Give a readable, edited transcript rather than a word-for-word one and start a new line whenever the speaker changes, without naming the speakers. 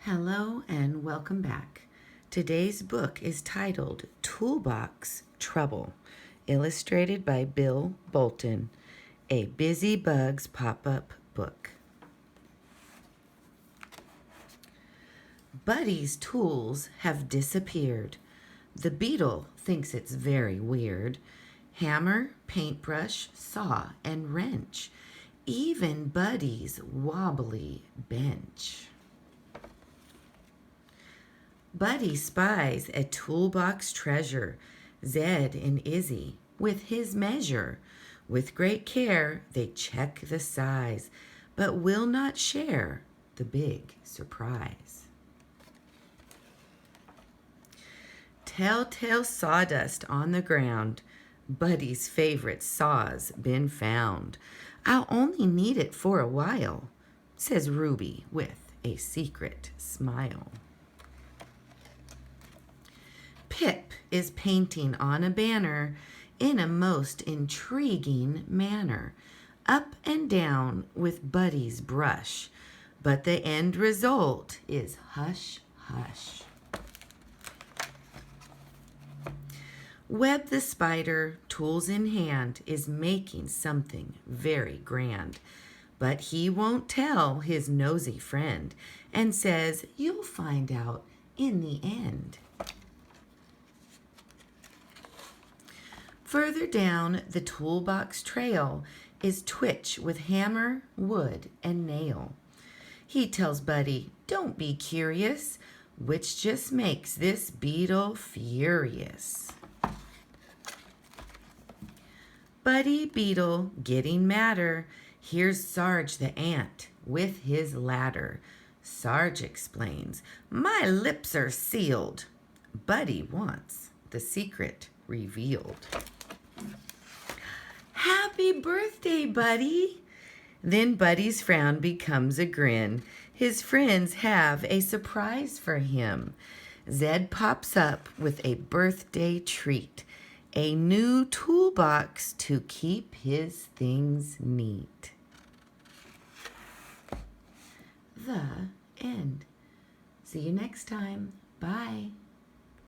Hello and welcome back. Today's book is titled Toolbox Trouble, illustrated by Bill Bolton, a BusyBugz pop-up book. Buddy's tools have disappeared. The beetle thinks it's very weird. Hammer, paintbrush, saw, and wrench. Even Buddy's wobbly bench. Buddy spies a toolbox treasure, Zed and Izzy, with his measure. With great care, they check the size, but will not share the big surprise. Telltale sawdust on the ground, Buddy's favorite saw's been found. I'll only need it for a while, says Ruby with a secret smile. Pip is painting on a banner in a most intriguing manner, up and down with Buddy's brush, but the end result is hush, hush. Web the spider, tools in hand, is making something very grand, but he won't tell his nosy friend and says you'll find out in the end. Further down the Toolbox Trail is Twitch with hammer, wood, and nail. He tells Buddy, don't be curious, which just makes this beetle furious. Buddy Beetle getting madder. Here's Sarge the ant with his ladder. Sarge explains, my lips are sealed. Buddy wants the secret revealed. Happy birthday, Buddy! Then Buddy's frown becomes a grin. His friends have a surprise for him. Zed pops up with a birthday treat, a new toolbox to keep his things neat. The end. See you next time. Bye.